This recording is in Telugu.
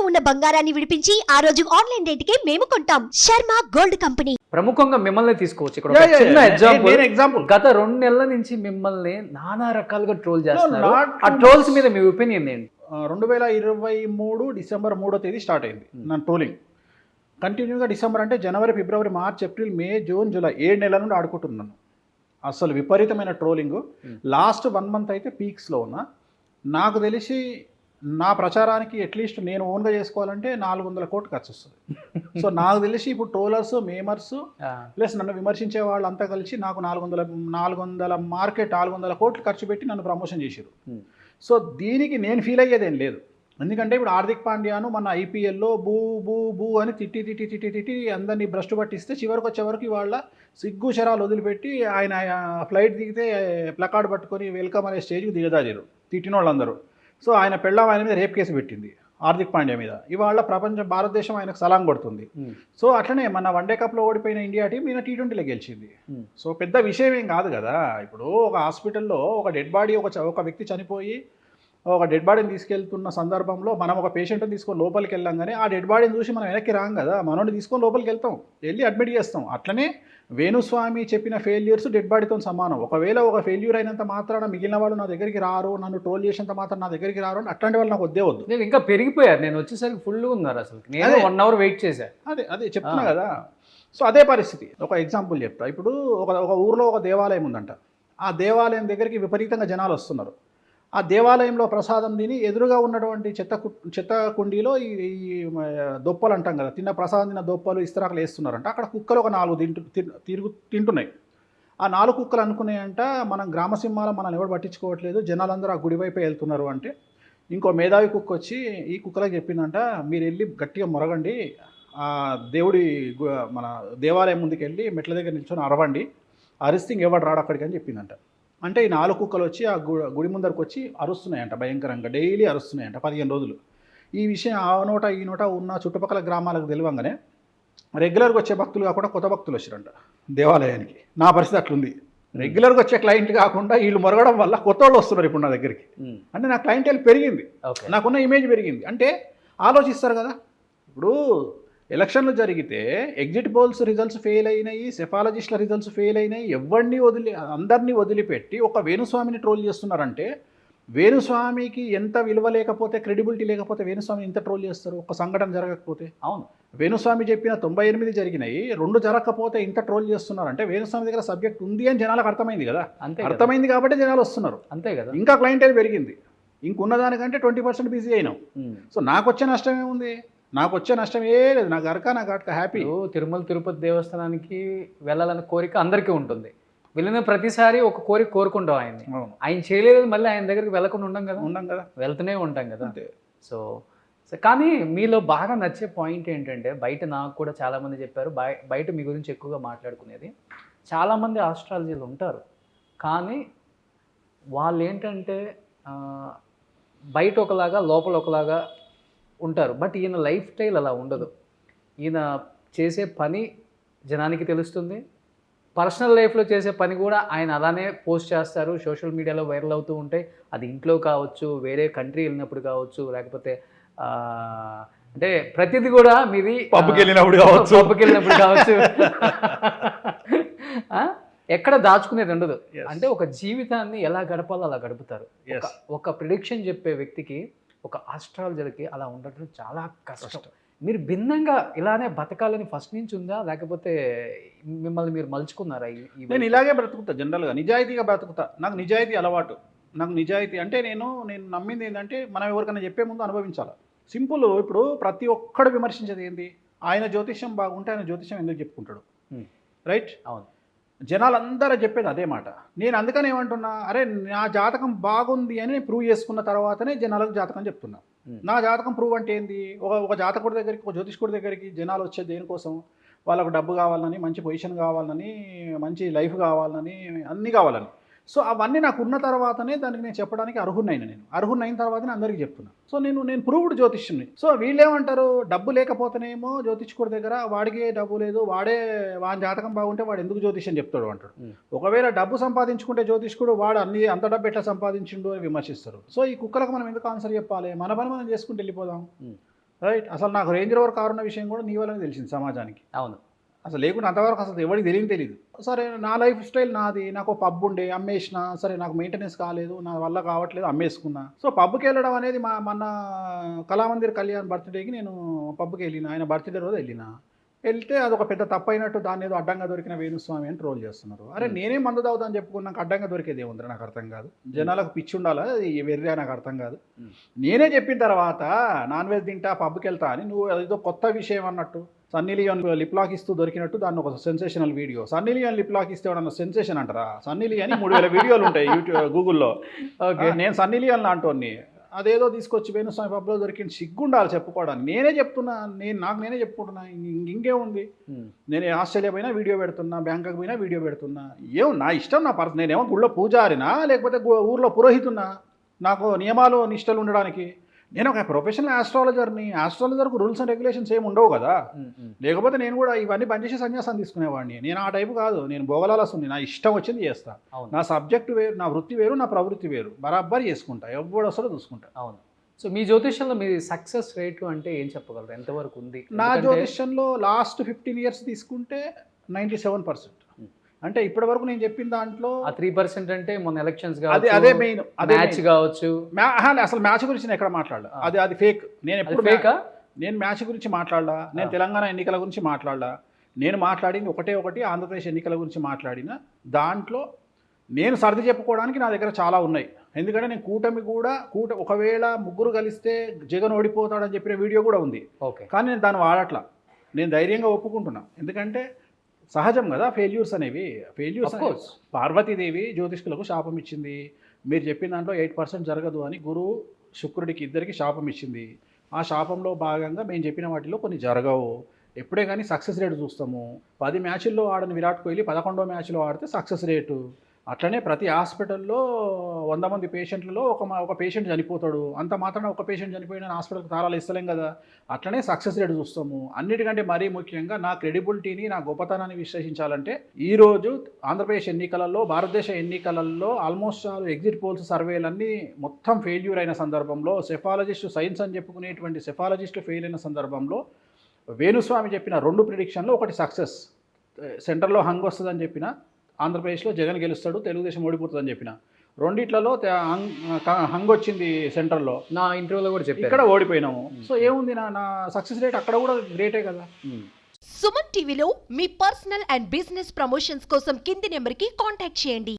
ఇంట్లో ఉన్న బంగారాన్ని విడిపించి ఆ రోజు ఆన్లైన్ రేటుకే మేము కొంటాం. Sharma gold company. ప్రముఖంగా మిమ్మల్ని తీసుకోవచ్చు. ఇక్కడ ఒక చిన్న ఎగ్జాంపుల్ గత 2 నెలల నుంచి మిమ్మల్ని నానా రకాలుగా ట్రోల్ చేస్తున్నారు. not ఆ ట్రోల్స్ మీద మీ ఒపీనియన్ ఏంటి? 2023 డిసెంబర్ 3వ తేదీ స్టార్ట్ అయింది నా ట్రోలింగ్. కంటిన్యూగా డిసెంబర్ అంటే జనవరి, ఫిబ్రవరి, మార్చ్, ఏప్రిల్, మే, జూన్, జూలై 7 నెలల నుండి ఆడుకుంటున్నాను. అసలు విపరీతమైన ట్రోలింగ్. లాస్ట్ 1 మంత్ అయితే పీక్స్లో ఉన్నా. నాకు తెలిసి నా ప్రచారానికి అట్లీస్ట్ నేను ఓన్గా చేసుకోవాలంటే 400 కోట్లు ఖర్చు వస్తుంది. సో నాకు తెలిసి ఇప్పుడు ట్రోలర్స్, మేమర్స్ ప్లస్ నన్ను విమర్శించే వాళ్ళంతా కలిసి నాకు 400 మార్కెట్ 400 కోట్లు ఖర్చు పెట్టి నన్ను ప్రమోషన్ చేశారు. సో దీనికి నేను ఫీల్ అయ్యేదేం లేదు. ఎందుకంటే ఇప్పుడు హార్దిక్ పాండ్యాను మన ఐపీఎల్లో బూ బూ బూ అని తిట్టి అందరినీ భ్రష్టు పట్టిస్తే చివరికి వచ్చేవరకు వాళ్ళ సిగ్గు శరాలు వదిలిపెట్టి ఆయన ఫ్లైట్ దిగితే ప్లకార్డ్ పట్టుకొని వెల్కమ్ అనే స్టేజ్కి దిగదాజారు తిట్టిన వాళ్ళందరూ. సో ఆయన పెళ్ళం ఆయన మీద రేప్ కేసు పెట్టింది హార్దిక్ పాండ్యా మీద. ఇవాళ భారతదేశం ఆయనకు సలాం కొడుతుంది. సో అట్లనే మన వన్డే కప్లో ఓడిపోయిన ఇండియా టీం ఈయన T20లో గెలిచింది. సో పెద్ద విషయం ఏం కాదు కదా. ఇప్పుడు ఒక హాస్పిటల్లో ఒక డెడ్ బాడీ ఒక వ్యక్తి చనిపోయి ఒక డెడ్ బాడీని తీసుకెళ్తున్న సందర్భంలో మనం ఒక పేషెంట్ని తీసుకొని లోపలికి వెళ్ళంగానే ఆ డెడ్ బాడీని చూసి మనం వెనక్కి రాం కదా, మనోడిని తీసుకొని లోపలికి వెళ్తాం, వెళ్ళి అడ్మిట్ చేస్తాం. అట్లనే వేణుస్వామి చెప్పిన ఫెయిల్యూర్స్ డెడ్ బాడీతో సమానం. ఒకవేళ ఒక ఫెయిల్యూర్ అయినంత మాత్రాన మిగిలిన వాళ్ళు నా దగ్గరికి రారు, నన్ను ట్రోల్ చేసినంత మాత్రం నా దగ్గరికి రారు అని అట్లాంటి వాళ్ళు నాకు వద్దే వద్దు. నేను ఇంకా పెరిగిపోయారు. నేను వచ్చేసరికి ఫుల్ ఉన్నారు. అసలు నేను 1 అవర్ వెయిట్ చేశాను. అదే చెప్తున్నా కదా. సో అదే పరిస్థితి. ఒక ఎగ్జాంపుల్ చెప్తా. ఇప్పుడు ఒక ఊరిలో ఒక దేవాలయం ఉందంట. ఆ దేవాలయం దగ్గరికి విపరీతంగా జనాలు వస్తున్నారు. ఆ దేవాలయంలో ప్రసాదం తిని ఎదురుగా ఉన్నటువంటి చెత్త కుండీలో ఈ దొప్పలు అంటాం కదా, ప్రసాదం తిన్న దొప్పలు ఇస్తరాకులు వేస్తున్నారంట. అక్కడ కుక్కలు ఒక 4 తింటున్నాయి. ఆ 4 కుక్కలు అనుకున్నాయంట మనం గ్రామసింహాల మనల్ని ఎవరు పట్టించుకోవట్లేదు, జనాలందరూ ఆ గుడి వైపే వెళ్తున్నారు అంటే ఇంకో మేధావి కుక్క వచ్చి ఈ కుక్కలకు చెప్పిందంట, మీరు వెళ్ళి గట్టిగా మొరగండి, ఆ దేవుడి మన దేవాలయం ముందుకు వెళ్ళి మెట్ల దగ్గర నిల్చొని అరవండి, అరిస్తే ఎవడు రాడు అక్కడికి అని చెప్పిందంట. అంటే ఈ 4 కుక్కలు వచ్చి ఆ గుడి ముందరకు వచ్చి అరుస్తున్నాయంట, భయంకరంగా డైలీ అరుస్తున్నాయంట 15 రోజులు. ఈ విషయం ఆ నోట ఈ నోట ఉన్న చుట్టుపక్కల గ్రామాలకు తెలియంగానే రెగ్యులర్గా వచ్చే భక్తులు కాకుండా కొత్త భక్తులు వచ్చారంట దేవాలయానికి. నా పరిస్థితి అట్లుంది. రెగ్యులర్గా వచ్చే క్లయింట్ కాకుండా వీళ్ళు మొరగడం వల్ల కొత్త వాళ్ళు వస్తున్నారు ఇప్పుడు నా దగ్గరికి. అంటే నా క్లయింటేల్ పెరిగింది, నాకున్న ఇమేజ్ పెరిగింది. అంటే ఆలోచిస్తారు కదా. ఇప్పుడు ఎలక్షన్లు జరిగితే ఎగ్జిట్ పోల్స్ రిజల్ట్స్ ఫెయిల్ అయినాయి, సెఫాలజిస్టుల రిజల్ట్స్ ఫెయిల్ అయినాయి, అందరినీ వదిలిపెట్టి ఒక వేణుస్వామిని ట్రోల్ చేస్తున్నారంటే వేణుస్వామికి ఎంత విలువ లేకపోతే, క్రెడిబిలిటీ లేకపోతే వేణుస్వామిని ఎంత ట్రోల్ చేస్తారు ఒక సంఘటన జరగకపోతే? అవును, వేణుస్వామి చెప్పిన 98 జరిగినాయి, 2 జరగకపోతే ఇంత ట్రోల్ చేస్తున్నారంటే వేణుస్వామి దగ్గర సబ్జెక్ట్ ఉంది అని జనాలకు అర్థమైంది కదా. అర్థమైంది కాబట్టి జనాలు వస్తున్నారు. అంతే కదా. ఇంకా క్లయింటేల్ పెరిగింది. ఇంకున్న దానికంటే 20% బిజీ అయినాం. సో నాకు వచ్చే నష్టం ఏముంది? నాకు వచ్చే నష్టం ఏ లేదు. నాకు గట్క హ్యాపీ. తిరుమల తిరుపతి దేవస్థానానికి వెళ్ళాలన్న కోరిక అందరికీ ఉంటుంది. వెళ్ళిన ప్రతిసారి ఒక కోరిక కోరుకుంటాం ఆయన్ని. ఆయన చేయలేదు మళ్ళీ ఆయన దగ్గరికి వెళ్ళకుండా ఉండం కదా, వెళ్తూనే ఉంటాం కదా. సో కానీ మీలో బాగా నచ్చే పాయింట్ ఏంటంటే, బయట నాకు కూడా చాలామంది చెప్పారు, బయట మీ గురించి ఎక్కువగా మాట్లాడుకునేది, చాలామంది ఆస్ట్రాలజీలు ఉంటారు కానీ వాళ్ళు ఏంటంటే బయట ఒకలాగా లోపల ఒకలాగా ఉంటారు. బట్ ఈయన లైఫ్ స్టైల్ అలా ఉండదు. ఈయన చేసే పని జనానికి తెలుస్తుంది, పర్సనల్ లైఫ్లో చేసే పని కూడా ఆయన అలానే పోస్ట్ చేస్తారు, సోషల్ మీడియాలో వైరల్ అవుతూ ఉంటాయి. అది ఇంట్లో కావచ్చు, వేరే కంట్రీ వెళ్ళినప్పుడు కావచ్చు, లేకపోతే అంటే ప్రతిదీ కూడా మీది పబ్కి వెళ్ళినప్పుడు కావచ్చు ఎక్కడ దాచుకునేది ఉండదు. అంటే ఒక జీవితాన్ని ఎలా గడపాలో అలా గడుపుతారు. ఒక ప్రిడిక్షన్ చెప్పే వ్యక్తికి, ఒక ఆస్ట్రాలజర్కి అలా ఉండటం చాలా కష్టం. మీరు భిన్నంగా ఇలానే బతకాలని ఫస్ట్ నుంచి ఉందా, లేకపోతే మిమ్మల్ని మీరు మలుచుకున్నారా? నేను ఇలాగే బ్రతుకుతా, జనరల్గా నిజాయితీగా బ్రతుకుతా. నాకు నిజాయితీ అలవాటు. నాకు నిజాయితీ అంటే నేను నమ్మింది ఏంటంటే, మనం ఎవరికైనా చెప్పే ముందు అనుభవించాలి. సింపుల్. ఇప్పుడు ప్రతి ఒక్కడు విమర్శించేది ఏంటి? ఆయన జ్యోతిష్యం బాగుంటే ఆయన జ్యోతిష్యం ఎందుకు చెప్పుకుంటాడు, రైట్? అవును, జనాలందరూ చెప్పేది అదే మాట. నేను అందుకని ఏమంటున్నా, అరే నా జాతకం బాగుంది అని ప్రూవ్ చేసుకున్న తర్వాతనే జనాలకు జాతకం చెప్తున్నా. నా జాతకం ప్రూవ్ అంటే ఏంది? ఒక జాతకుడి దగ్గరికి, ఒక జ్యోతిష్కుడి దగ్గరికి జనాలు వచ్చే దేనికోసం? వాళ్ళకు డబ్బు కావాలని, మంచి పొజిషన్ కావాలని, మంచి లైఫ్ కావాలని, అన్నీ కావాలని. సో అవన్నీ నాకు ఉన్న తర్వాతనే దానికి నేను చెప్పడానికి అర్హున్నైన. నేను అర్హున్నైన తర్వాతనే అందరికీ చెప్తున్నా. సో నేను ప్రూవ్డ్ జ్యోతిష్యుని. సో వీళ్ళేమంటారు, డబ్బు లేకపోతేనేమో జ్యోతిష్కుడి దగ్గర వాడికి డబ్బు లేదు, వాడి జాతకం బాగుంటే వాడు ఎందుకు జ్యోతిష్యం చెప్తాడు అంటాడు. ఒకవేళ డబ్బు సంపాదించుకుంటే జ్యోతిష్కుడు వాడు అంత డబ్బు ఎట్లా సంపాదించిండు అని విమర్శిస్తారు. సో ఈ కుక్కలకు మనం ఎందుకు ఆన్సర్ చెప్పాలి? మన పని మనం చేసుకుంటూ వెళ్ళిపోదాం. రైట్. అసలు నాకు రేంజ్ రోవర్ కారు ఉన్న విషయం కూడా నీ వల్లనే తెలిసింది సమాజానికి. అవును. అసలు లేకుండా అంతవరకు అసలు ఎవరికి తెలియదు. సరే నా లైఫ్ స్టైల్ నాది, నాకు పబ్ ఉండే అమ్మేసిన, సరే నాకు మెయింటెనెన్స్ కాలేదు, నా వల్ల కావట్లేదు, అమ్మేసుకున్నా. సో పబ్కి వెళ్ళడం అనేది మన కళామందిర్ కళ్యాణ్ బర్త్డేకి నేను పబ్కి వెళ్ళిన, ఆయన బర్త్డే రోజు వెళ్తే అదొక పెద్ద తప్పు అయినట్టు దాన్ని ఏదో అడ్డంగా దొరికిన వేణుస్వామి అని ట్రోల్ చేస్తున్నారు. అరే నేనే మందు తాగుతాను చెప్పుకున్నాక అడ్డంగా దొరికేది ఏముందిరా, నాకు అర్థం కాదు. జనాలకు పిచ్చి ఉండాలా, వెర్రా, నాకు అర్థం కాదు. నేనే చెప్పిన తర్వాత నాన్ వెజ్ తింటా పబ్కి వెళ్తా అని నువ్వు ఏదో కొత్త విషయం అన్నట్టు సన్నీ లియోన్ లిప్ లాక్ ఇస్తూ దొరికినట్టు దాన్ని ఒక sensational video. Sunny Leone lip lock ఇస్తే ఎవడన్నా సెన్సేషన్ అంటారా? సన్నీ లియోన్ 3000 వీడియోలు ఉంటాయి యూట్యూబ్ గూగుల్లో. ఓకే, నేను సన్నీ లియోన్ లాంటి అదేదో తీసుకొచ్చి వేణుస్వామి పబ్లో దొరికిన సిగ్గుండాలి చెప్పుకోవడానికి. నేనే చెప్తున్నా, నేనే చెప్పుకుంటున్నా, ఇంకేముంది. నేను ఆస్ట్రేలియా పోయినా వీడియో పెడుతున్నా, బ్యాంకాక్ పోయినా వీడియో పెడుతున్నా. నా ఇష్టం, నా నేనేమో గుళ్ళో పూజారినా లేకపోతే ఊర్లో పురోహితున్నా? నాకు నియమాలు నిష్టలు ఉండడానికి. నేను ఒక ప్రొఫెషనల్ ఆస్ట్రాలజర్ని. ఆస్ట్రాలజర్కు రూల్స్ అండ్ రెగ్యులేషన్స్ ఏమి ఉండవు కదా. లేకపోతే నేను కూడా ఇవన్నీ బంద్ చేసి సన్యాసం తీసుకునేవాడిని. నేను ఆ టైపు కాదు. నేను భోగలాలస్తుంది, నా ఇష్టం వచ్చింది చేస్తా. నా సబ్జెక్ట్ వేరు, నా వృత్తి వేరు, నా ప్రవృత్తి వేరు. బరాబర్ చేసుకుంటా, ఎవడు వస్తాడో చూసుకుంటా. అవును. సో మీ జ్యోతిష్యంలో మీ సక్సెస్ రేటు అంటే ఏం చెప్పగలరు, ఎంతవరకు ఉంది? నా జ్యోతిష్యంలో లాస్ట్ 15 years తీసుకుంటే 97%. అంటే ఇప్పటి వరకు నేను చెప్పిన దాంట్లో 3% అంటే మొన్న ఎలక్షన్స్ అదే మెయిన్, అదే మ్యాచ్ కావచ్చు. అసలు మ్యాచ్ గురించి నేను ఎక్కడ మాట్లాడలా. అది ఫేక్. నేను ఎప్పుడు నేను మ్యాచ్ గురించి మాట్లాడలా. నేను తెలంగాణ ఎన్నికల గురించి మాట్లాడలా. నేను మాట్లాడింది ఒకటి ఆంధ్రప్రదేశ్ ఎన్నికల గురించి మాట్లాడిన దాంట్లో నేను సర్ది చెప్పుకోవడానికి నా దగ్గర చాలా ఉన్నాయి. ఎందుకంటే నేను కూటమి కూడా ఒకవేళ ముగ్గురు కలిస్తే జగన్ ఓడిపోతాడని చెప్పిన వీడియో కూడా ఉంది. కానీ నేను దాన్ని వాడట్లా. నేను ధైర్యంగా ఒప్పుకుంటున్నా. ఎందుకంటే సహజం కదా ఫెయిల్యూర్స్ అనేవి. ఫెయిల్యూర్స్ పార్వతీదేవి జ్యోతిష్కులకు శాపం ఇచ్చింది. మీరు చెప్పిన దాంట్లో 8% జరగదు అని గురువు శుక్రుడికి ఇద్దరికి శాపం ఇచ్చింది. ఆ శాపంలో భాగంగా మేము చెప్పిన వాటిలో కొన్ని జరగవు. ఎప్పుడే కానీ సక్సెస్ రేటు చూస్తాము. 10 మ్యాచ్ల్లో ఆడని విరాట్ కోహ్లీ 11వ మ్యాచ్లో ఆడితే సక్సెస్ రేటు. అట్లనే ప్రతి హాస్పిటల్లో 100 మంది పేషెంట్లలో ఒక పేషెంట్ చనిపోతాడు. అంత మాత్రాన ఒక పేషెంట్ చనిపోయిన హాస్పిటల్కి తాళాలు ఇస్తలేం కదా. అట్లనే సక్సెస్ రేట్ చూస్తాము. అన్నిటికంటే మరీ ముఖ్యంగా నా క్రెడిబిలిటీని, నా గొప్పతనాన్ని విశ్లేషించాలంటే ఈరోజు ఆంధ్రప్రదేశ్ ఎన్నికలలో, భారతదేశ ఎన్నికలలో ఆల్మోస్ట్ ఎగ్జిట్ పోల్స్ సర్వేలన్నీ మొత్తం ఫెయిల్యూర్ అయిన సందర్భంలో, సెఫాలజిస్టు సైన్స్ అని చెప్పుకునేటువంటి సెఫాలజిస్టు ఫెయిల్ అయిన సందర్భంలో వేణుస్వామి చెప్పిన 2 ప్రిడిక్షన్లో ఒకటి సక్సెస్. సెంటర్లో హంగ్ వస్తుందని చెప్పిన, ఆంధ్రప్రదేశ్లో జగన్ గెలుస్తాడు, తెలుగుదేశం ఓడిపోతుందని చెప్పిన. రెండిట్లలో హంగ్ వచ్చింది సెంటర్లో. నా ఇంటర్వ్యూలో కూడా చెప్పారు, ఇక్కడ ఓడిపోయినాము. సో ఏముంది, నా సక్సెస్ రేట్ అక్కడ కూడా గ్రేటే కదా. సుమన్ టీవీలో మీ పర్సనల్ అండ్ బిజినెస్ ప్రమోషన్స్ కోసం కింది నెంబర్కి కాంటాక్ట్ చేయండి.